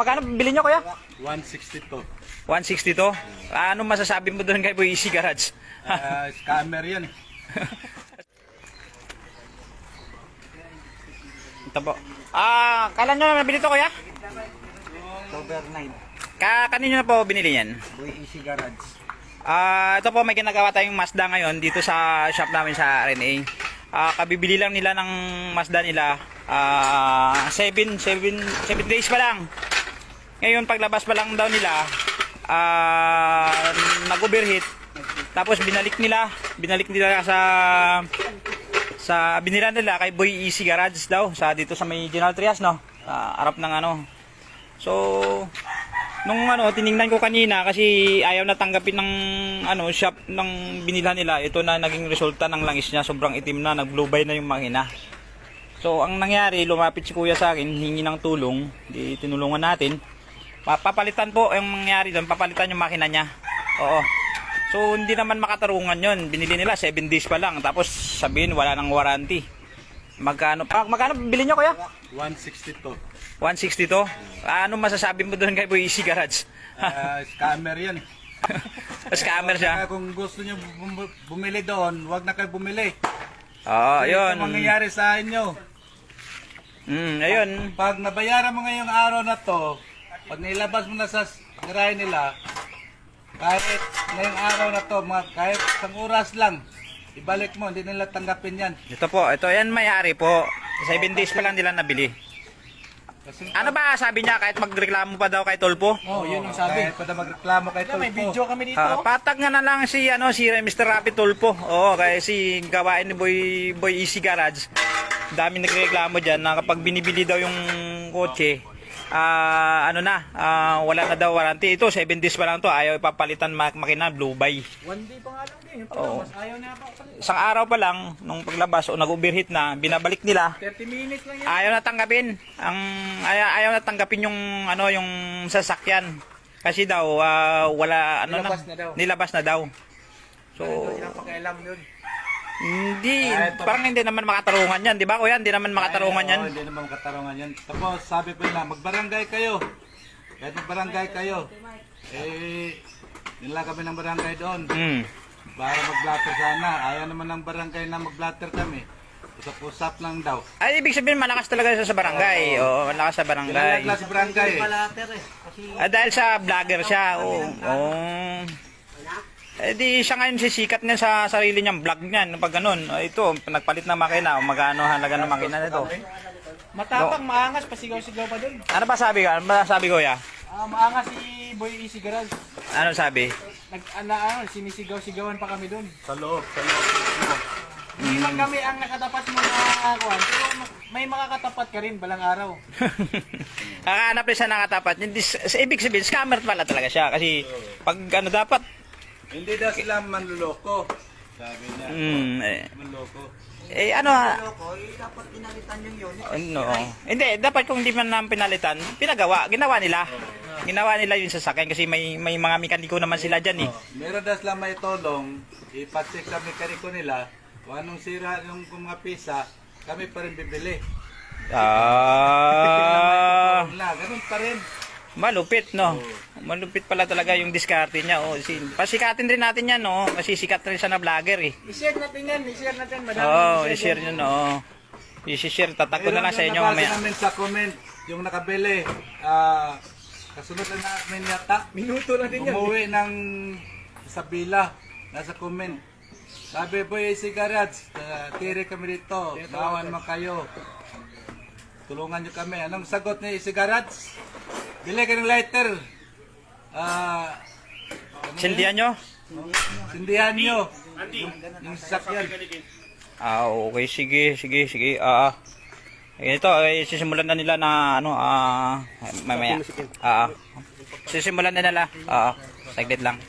Magkano bili nyo, kuya? 162. 162? Ano masasabi mo doon kay Boy Easy Garage? Scammer yan. Ito po. Kailan nyo na nabili to, kuya? October 9. Kanino na po binili yan? Boy Easy Garage. Ito po, may ginagawa tayong Mazda ngayon dito sa shop namin sa RNA. Kabibili lang nila ng Mazda nila. 7 days pa lang. Ngayon, paglabas pa lang daw nila, nag-overheat. Tapos binalik nila sa binila nila kay Boy Easy Garage daw, sa dito sa may General Trias, no? Arap ng ano. So, nung tiningnan ko kanina kasi ayaw na tanggapin ng shop ng binila nila, ito na naging resulta ng langis niya, sobrang itim na, nag-blue-by na yung makina. So, ang nangyari, lumapit si kuya sa akin, hingi ng tulong, di tinulungan natin. Papalitan po yung mangyari doon, papalitan yung makina niya. Oo. So, hindi naman makatarungan yon. Binili nila 7 days pa lang, tapos sabihin wala nang warranty. Magkano bili nyo, kuya? 162. 162? Ano masasabi mo doon kay Boy Easy Garage? Scammer yan. Scammer siya. Kaya kung gusto nyo bumili doon, huwag na kayo bumili. Oo, yun. Ito mangyayari sa inyo. Ayun. Pag nabayaran mo ngayong araw na to, pag nilabas mo na sa garahe nila, kahit ngayong araw na to, kahit isang oras lang, ibalik mo, hindi nila tanggapin yan. Ito yan may-ari po. 7 days pa lang nila nabili. Kasi, Ano ba sabi niya kahit magreklamo pa daw kay Tolpo? yun ang sabi. Kahit pa na magreklamo kay Tulpo. May video kami dito. Patag nga na lang si Mr. Rapi Tolpo. Oo, kaya si gawain ni Boy Easy Garage. Dami nagreklamo diyan na kapag binibili daw yung kotse, wala na daw warranty. Ito 7 days pa lang to, ayaw ipapalitan makina, blue buy. 1 day pa nga lang din. Mas ayaw na pa. Isang araw pa lang nung paglabas o nag-overheat na, binabalik nila. 30 minutes lang yan. Ayaw na tanggapin. Ayaw na tanggapin yung yung sasakyan. Kasi daw wala nilabas na daw. So Sila pakialam yun. parang hindi naman makatarungan yan, di ba kuya? Hindi naman makatarungan yan. Hindi naman makatarungan yan. Tapos sabi ko na, magbarangay kayo. Kahit magbarangay kayo. Nila kami ng barangay doon. Para mag-blatter sana. Ayaw naman ng barangay na mag-blatter kami. Usap-usap lang daw. Ay, ibig sabihin malakas talaga siya sa barangay. Oo, malakas sa barangay. Kailangan sa barangay. Dahil sa vlogger siya. Di siya ngayon sisikat niya sa sarili niyang vlog niyan. Pag ganun, ito, nagpalit na makina. Magkano halaga ng makina nito? Matapang, maangas, pasigaw-sigaw pa dun. Ano ba sabi ka? Ano ba sabi ko ya? Maangas si Boy Easy Garage. Ano sabi? Sinisigaw-sigawan pa kami dun. Sa loob. Hindi man kami ang nakatapat mo na kuwan, pero may makakatapat ka rin balang araw. Kakahanap rin siya nakatapat. Ibig sabihin, scammer pala talaga siya. Kasi pag dapat, Hindi daw sila manluloko. Sabi niya. Manloko. Dapat pinalitan yung unit. Hindi, dapat kung hindi man namin pinalitan, ginawa nila. Ginawa nila yung sasakyan kasi may mga mekaniko naman sila dyan eh. Meron daw sila may tulong. Ipacheck sa mekaniko nila. Kung anong sira yung mga pisa, kami pa rin bibili. Ganun pa rin. Malupit, no? Malupit pala talaga yung diskarte niya. Pasikatin rin natin yan, no? Kasi sikat rin siya na vlogger, eh. I-share natin yan, madami. I-share nyo, no? I-share, tatak ko na lang sa inyo mamaya. Namin sa comment, yung nakabili, kasunod na namin yata, Minuto na din yan. umuwi ng Sabila, nasa comment. Sabi, Boy Easy Garage, tiri kami dito, bawan naman kayo. Tulungan nyo kami. Anong sagot ni Easy Garage? Bili ka ng lighter. Sindihan nyo? Sindihan nyo. Yung sasakyan. Okay, sige. Ito, sisimulan na nila na mamaya. Sisimulan na nila. Saglit lang.